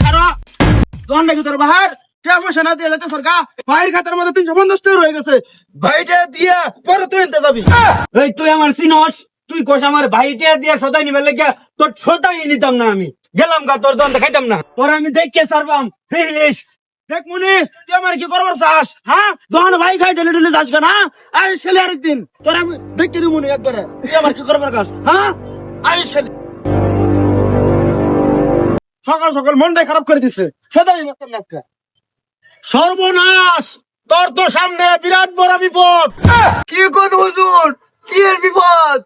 খারো দোকান নাকি তোর বাহার পয়সা না দিয়ে যেতে সরকার ভাইয়ের খাতার মধ্যে 350 টাকা রয়ে গেছে ভাইটা দিয়া পরে তুই এনতে যাবি। এই তুই আমার চিনস, তুই কোস আমার ভাইটা দিয়া সদাই নিবে লাগিয়া তোর ছোটাই নিতাম না, আমি গেলাম গা তোর দোকান খাইতাম না, তোর আমি দেখে সারবাম। ফিলিস দেখ মনে তুই আমার কি করবার চাস? হ্যাঁ দোকান ভাই খাই ডেলি ডেলি যাস কেন? আইস খেলে আরেকদিন তোর আমি দেখতে দিব মনে একবারে তুই আমার কি করবার কাজ? হ্যাঁ আইস খেলে সকাল সকাল মনটাই খারাপ করে দিছে সদাই মাত্র নাটকা। সর্বনাশ, তোর তো সামনে বিরাট বড় বিপদ। কি কোন হুজুর, কি এর বিপদ?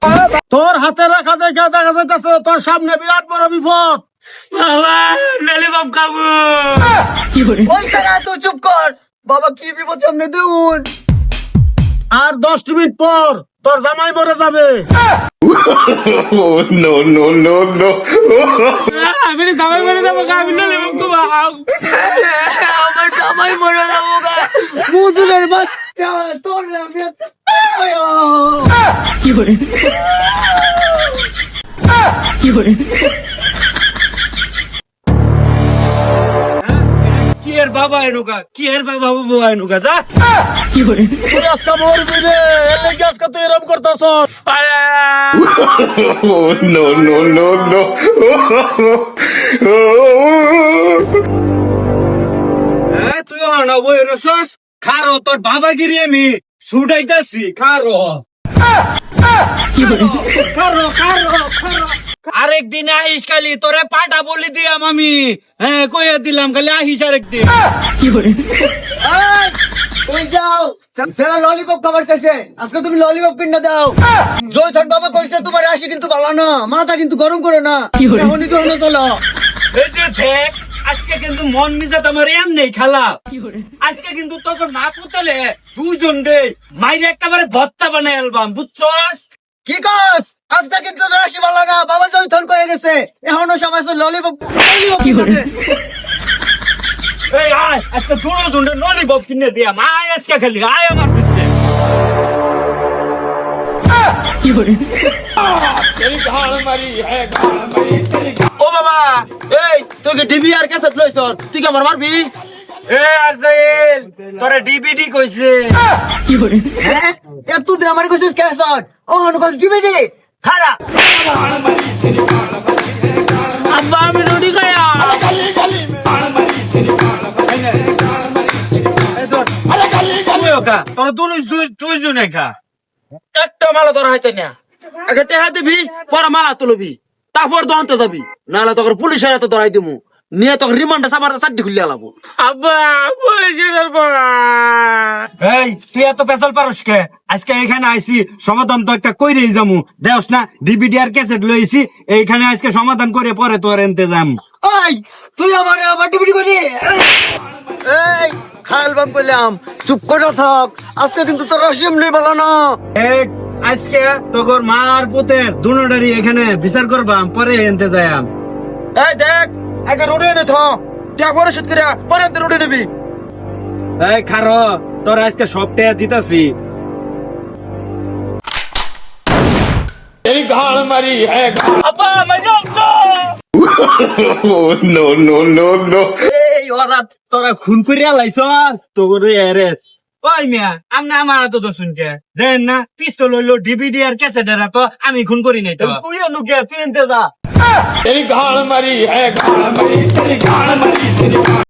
তোর হাতে রাখা দেখা দেখা যাইতেছে তোর সামনে বিরাট বড় বিপদ। বাবা ললিপপ খাবো। ওই জায়গায় তো চুপ কর বাবা, কি বিপদ সামনে দেখুন। আর 10 মিনিট পর তোর জামাই মরে যাবে। Oh, no, no, no, no. আমি জামাই মরে যাবো গা, আমি ললিপপ খাবো। আমার জামাই মরে যাবো গা, হুজুরের বাচ্চা তোর আমি কি এর বাবা এনুকা, কি এর বাবা বাবু এনুকা যা তুই আজকে মরবি রে, এর লেগে আজকে তুই এরকম করতেছ। Oh, no, no, no, no. তুই না বই রসস খারো, তোর বাবা গিরি আমি ছুটাইতাছি খারো। খারো খারো খারো, আরেকদিন আইস খালি তোরে পাটা বলি দিয়াম আমি, হ্যাঁ কইয়া দিলাম খালি আহিস আরেকদিন। ওই যাও সেরা ললিপপ খাবার চাইছে, আজকে তুমি ললিপপ কিনে দাও। জয়ধন বাবা কইছে তোমার আসি কিন্তু ভালো না, মাথা কিন্তু গরম করো না, এমনই তো হলো চলো। এই যে দেখ আজকে কিন্তু মন মিজাত আমার এম নেই খালা, আজকে কিন্তু তোকে না পুতলে দুজন রে মাইরে একেবারে ভত্তা বানাই অ্যালবাম, বুঝছস? কি কস? আজকে কিন্তু তোর আসি ভালো না, বাবা জয়ধন কয়ে গেছে এখনো সবাই ললিপপ কিনে। এই আয় আজকে দুজন রে ললিপপ কিনে দিয়াম, আয় আজকে খালি আয় আমার পিছে। ও বাবা, এই তুই কি টিভি আর ক্যাসেট লইছ? তুই কি আমার মারবি? এ আরজাইল তোরে ডিভিডি কইছে। হ্যাঁ এতদিন আমার কইছিস ক্যাসট, ও হন ডিভিডি খারা। আব্বা আমি রুটি খায়া তোরা দুইজনে খা, একটা মালা ধরা হইতে না, আগে টেহা দিবি পরে মালা তুলবি তারপর দহনতে যাবি, নাহলে তোকে পুলিশের হাতে ধরাই দিমু, নিয়ে তোকে রিমান্ডে সাবার চারটি খুলিয়া লাগবো। আব্বা পুলিশের পড়া। এই তুই এত পেছাল পারস কে? আজকে এখানে আইছি সমাধান তো একটা কইরেই যামু, দেওস না ডিভিডি আর ক্যাসেট লইছি, এইখানে আজকে সমাধান করে পরে তোর এনতে যাম। ওই তুই আমার আবার ডিভিডি করলি? এই খায়াল বাম করলাম, চুপ করে থাক, আজকে কিন্তু তোর আসি এমনি ভালো না। এক আজকে তোর মা আর পুতের দুনোটারই এখানে বিচার করবাম, পরে এনতে যাইম। এই দেখ আগে রোডে এনে থ, টিয়া পরিশোধ করে পরে রোডে নিবি। এই খারো তোর আজকে সব টাকা দিতাছি। আব্বা মজা হচ্ছে। Oh, no, no, no, no. এই ওরা তোরা খুন করিয়া লাইছস তোর এরেস। ওই মিয়া আমনা আমার তো দোষুন কে দেন না, পিস্তল হইলো ডিভিডি আর ক্যাসেটের তো আমি খুন করি নাই তো। তুই অনুকে তুই এনতে যা।